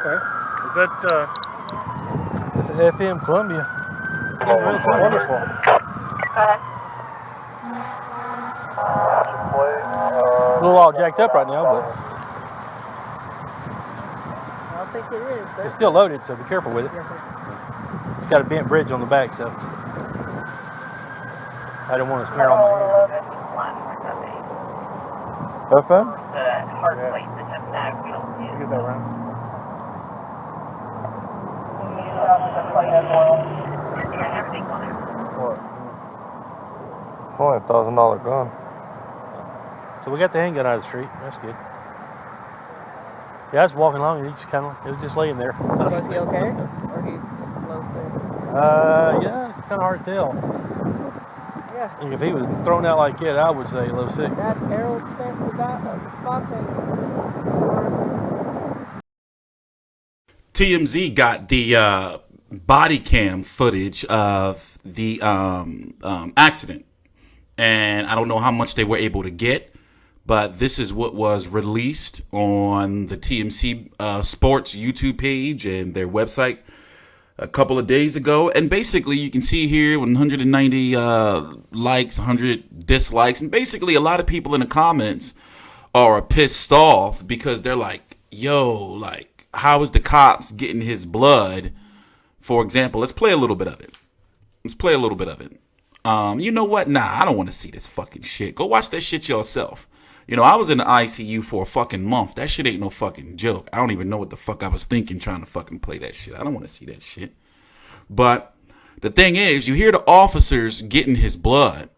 nice. Is that, It's an FM Columbia. wonderful. A little all jacked up right now, but I don't think it is. it's still loaded, so be careful with it. Yes, sir. It's got a bent bridge on the back, so I don't want to smear on my hands. FM? Hard place to have that real. You get that right? Everything's on there. What? It's only $1,000 gun. So we got the handgun out of the street. That's good. Yeah, I was walking along and he just it was just laying there. Was he okay? Or he's low sick? Yeah, kind of hard to tell. Yeah. And if he was thrown out like that, I would say low sick. That's Errol Spence, the boxing sport. TMZ got the body cam footage of the accident. And I don't know how much they were able to get, but this is what was released on the TMZ Sports YouTube page and their website a couple of days ago. And basically, you can see here 190 likes, 100 dislikes. And basically, a lot of people in the comments are pissed off because they're like, yo, like, how is the cops getting his blood? For example, let's play a little bit of it. You know what? Nah, I don't want to see this fucking shit. Go watch that shit yourself. You know, I was in the ICU for a fucking month. That shit ain't no fucking joke. I don't even know what the fuck I was thinking trying to fucking play that shit. I don't want to see that shit. But the thing is, you hear the officers getting his blood.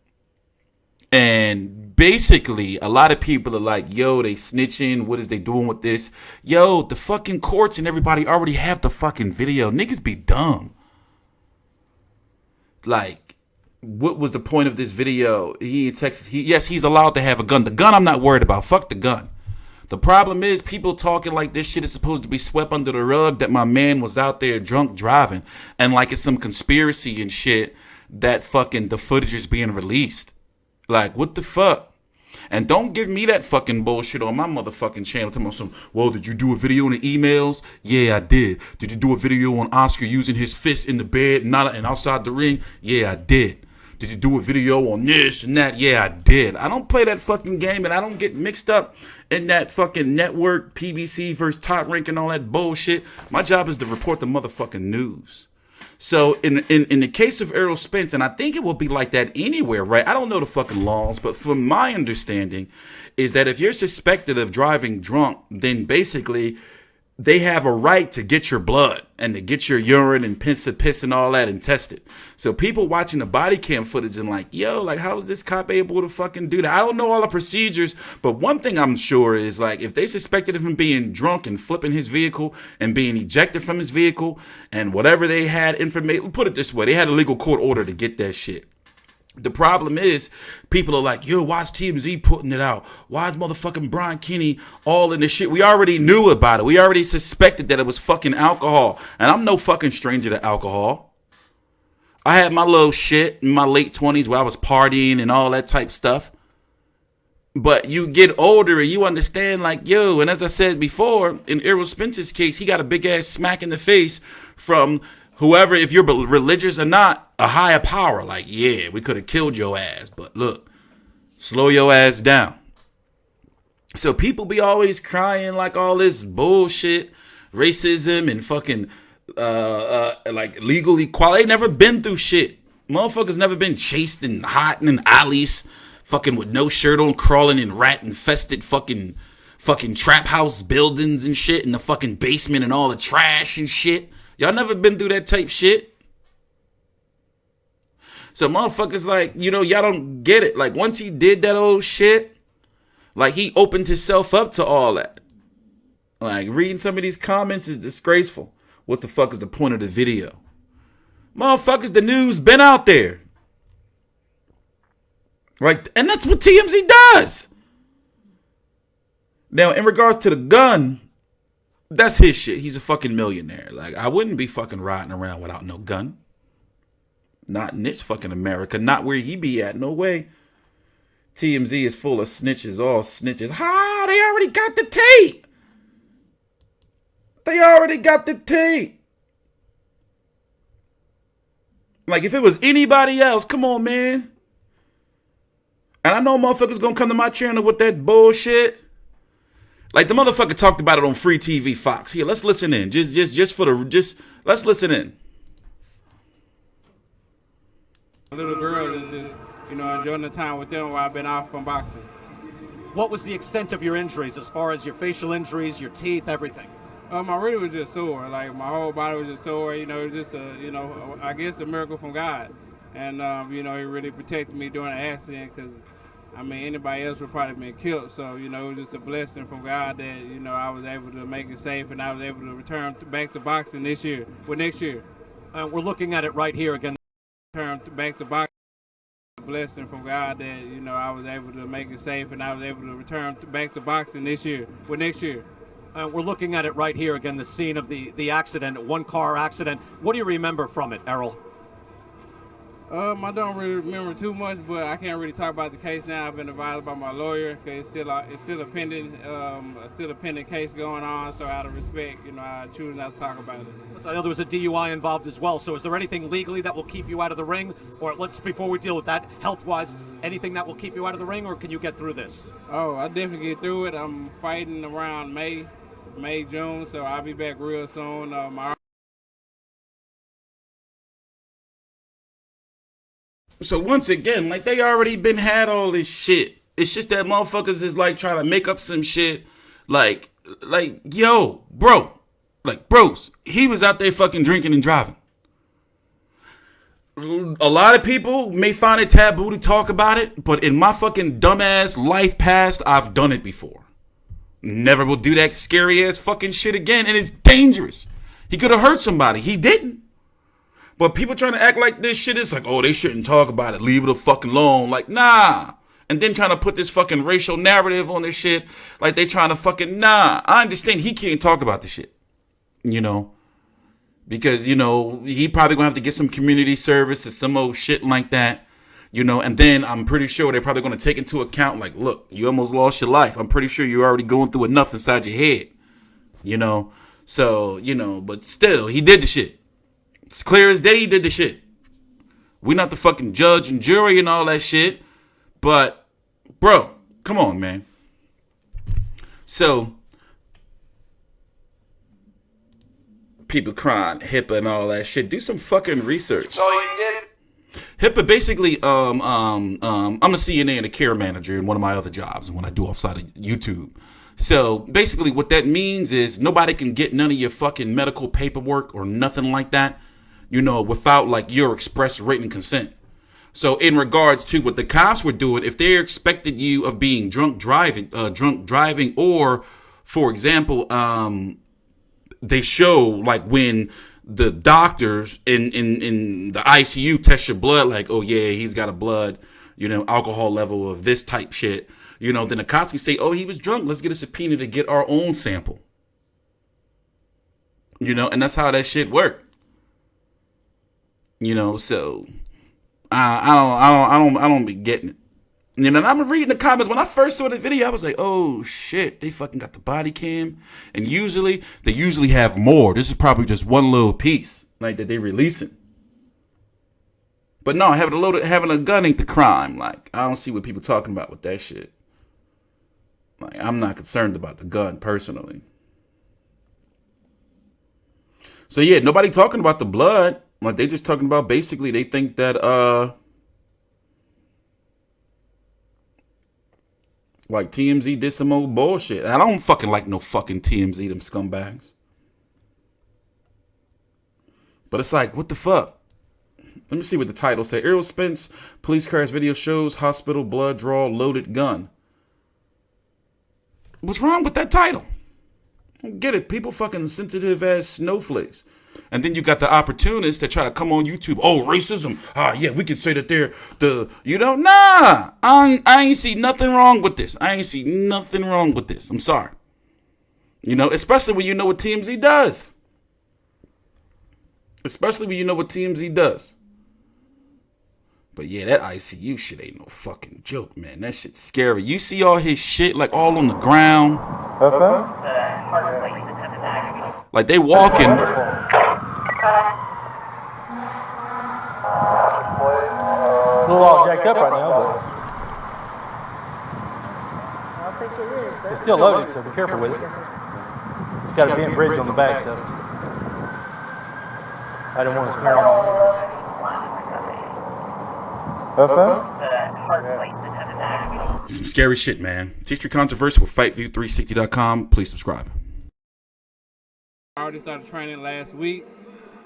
And basically, a lot of people are like, yo, they snitching. What is they doing with this? Yo, the fucking courts and everybody already have the fucking video. Niggas be dumb. Like, what was the point of this video? He in Texas. Yes, he's allowed to have a gun. The gun I'm not worried about. Fuck the gun. The problem is people talking like this shit is supposed to be swept under the rug, that my man was out there drunk driving, and like it's some conspiracy and shit that fucking the footage is being released. Like, what the fuck? And don't give me that fucking bullshit on my motherfucking channel. Tell me some, well, did you do a video on the emails? Yeah, I did. Did you do a video on Oscar using his fist in the bed and outside the ring? Yeah, I did. Did you do a video on this and that? Yeah, I did. I don't play that fucking game, and I don't get mixed up in that fucking network, PBC versus Top Rank and all that bullshit. My job is to report the motherfucking news. So in the case of Errol Spence, and I think it will be like that anywhere, right? I don't know the fucking laws, but from my understanding is that if you're suspected of driving drunk, then basically they have a right to get your blood and to get your urine and piss and all that and test it. So people watching the body cam footage and like, yo, like, how is this cop able to fucking do that? I don't know all the procedures, but one thing I'm sure is, like, if they suspected him being drunk and flipping his vehicle and being ejected from his vehicle and whatever they had information, put it this way, they had a legal court order to get that shit. The problem is, people are like, yo, why's TMZ putting it out? Why is motherfucking Brian Kenny all in this shit? We already knew about it. We already suspected that it was fucking alcohol. And I'm no fucking stranger to alcohol. I had my little shit in my late 20s where I was partying and all that type stuff. But you get older and you understand, like, yo, and as I said before, in Errol Spence's case, he got a big ass smack in the face from whoever, if you're religious or not, a higher power. Like, yeah, we could have killed your ass, but look, slow your ass down. So people be always crying like all this bullshit, racism and fucking like legal equality. They never been through shit. Motherfuckers never been chased and hot in alleys, fucking with no shirt on, crawling in rat infested fucking trap house buildings and shit in the fucking basement and all the trash and shit. Y'all never been through that type shit. So motherfuckers, like, you know, y'all don't get it. Like, once he did that old shit, like, he opened himself up to all that. Like, reading some of these comments is disgraceful. What the fuck is the point of the video? Motherfuckers, the news been out there. Right? And that's what TMZ does. Now, in regards to the gun, that's his shit. He's a fucking millionaire. Like, I wouldn't be fucking riding around without no gun. Not in this fucking America. Not where he be at. No way. TMZ is full of snitches. All snitches. Ha! They already got the tape. They already got the tea. Like, if it was anybody else, come on, man. And I know motherfuckers gonna come to my channel with that bullshit. Like, the motherfucker talked about it on Free TV Fox. Here, let's listen in. Let's listen in. Little girls is just, enjoying the time with them while I've been off from boxing. What was the extent of your injuries as far as your facial injuries, your teeth, everything? My really was just sore. Like, my whole body was just sore. It was just I guess a miracle from God. And, He really protected me during the accident because, anybody else would probably been killed. So, it was just a blessing from God that, I was able to make it safe and I was able to return back to boxing next year. We're looking at it right here again. Return back to boxing. Blessing from God that, I was able to make it safe and I was able to return back to boxing next year. We're looking at it right here again, the scene of the accident, one car accident. What do you remember from it, Errol? I don't really remember too much, but I can't really talk about the case now. I've been advised by my lawyer because it's still a pending case going on. So out of respect, I choose not to talk about it. I know there was a DUI involved as well. So is there anything legally that will keep you out of the ring, or before we deal with that, health-wise, anything that will keep you out of the ring, or can you get through this? Oh, I definitely get through it. I'm fighting around May, June, so I'll be back real soon. So once again, like, they already been had all this shit. It's just that motherfuckers is like trying to make up some shit. Like, yo, bro. Like, bros, he was out there fucking drinking and driving. A lot of people may find it taboo to talk about it, but in my fucking dumbass life past, I've done it before. Never will do that scary ass fucking shit again, and it's dangerous. He could have hurt somebody. He didn't. But people trying to act like this shit is like, oh, they shouldn't talk about it. Leave it fucking alone. Like, nah. And then trying to put this fucking racial narrative on this shit. Like, they trying to fucking, nah. I understand he can't talk about this shit. Because, he probably gonna have to get some community service or some old shit like that. And then I'm pretty sure they're probably gonna take into account, like, look, you almost lost your life. I'm pretty sure you're already going through enough inside your head. So, but still, he did the shit. It's clear as day he did the shit. We're not the fucking judge and jury and all that shit. But, bro, come on, man. So, people crying, HIPAA and all that shit. Do some fucking research. So you did? HIPAA basically, I'm a CNA and a care manager in one of my other jobs and when I do offside of YouTube. So basically what that means is nobody can get none of your fucking medical paperwork or nothing like that, without like your express written consent. So in regards to what the cops were doing, if they expected you of being drunk driving, or for example, they show like when the doctors in the ICU test your blood, like, oh yeah, he's got a blood, alcohol level of this type shit, then the cops can say, oh, he was drunk. Let's get a subpoena to get our own sample. And that's how that shit worked. So I don't be getting it. And I'm reading the comments. When I first saw the video, I was like, oh shit, they fucking got the body cam. And they usually have more. This is probably just one little piece like that they releasing. But no, having a gun ain't the crime. Like, I don't see what people talking about with that shit. Like, I'm not concerned about the gun personally. So yeah, nobody talking about the blood. Like, they just talking about basically they think that like TMZ did some old bullshit. And I don't fucking like no fucking TMZ, them scumbags. But it's like, what the fuck? Let me see what the title say. Errol Spence, police crash video shows hospital blood draw loaded gun. What's wrong with that title? I don't get it. People fucking sensitive ass snowflakes. And then you got the opportunists that try to come on YouTube. Oh, racism. Yeah, we can say that they're nah. I ain't see nothing wrong with this. I'm sorry. Especially when you know what TMZ does. But yeah, that ICU shit ain't no fucking joke, man. That shit's scary. You see all his shit like all on the ground. FM? Like they walking. A little all jacked up right now, but I don't think it is. it's still loaded, so be careful with it. It's got a bent bridge on the back, so I don't want to snare on FM? Hard place to have that. Some scary shit, man. TstreeT Controversy with FightView360.com. Please subscribe. I already started training last week,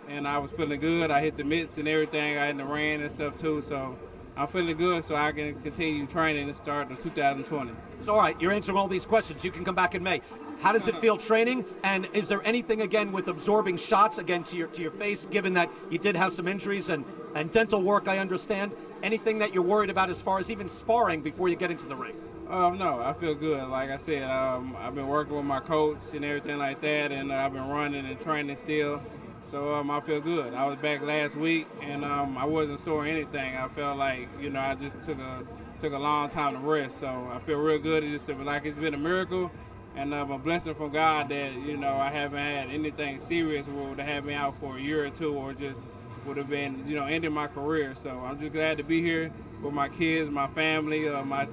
and I was feeling good. I hit the mitts and everything. I had the rain and stuff too, so I'm feeling good, so I can continue training and start in 2020. So, all right, you're answering all these questions. You can come back in May. How does it feel training? And is there anything, again, with absorbing shots, again, to your face, given that you did have some injuries and dental work, I understand? Anything that you're worried about as far as even sparring before you get into the ring? No, I feel good. Like I said, I've been working with my coach and everything like that, and I've been running and training still. So I feel good. I was back last week, and I wasn't sore or anything. I felt like, I just took a long time to rest. So I feel real good. It just like it's been a miracle, and a blessing from God that, I haven't had anything serious that would have me out for a year or two, or just would have been, ending my career. So I'm just glad to be here with my kids, my family, my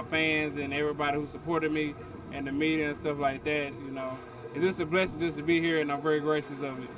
fans, and everybody who supported me, and the media and stuff like that. It's just a blessing just to be here, and I'm very gracious of it.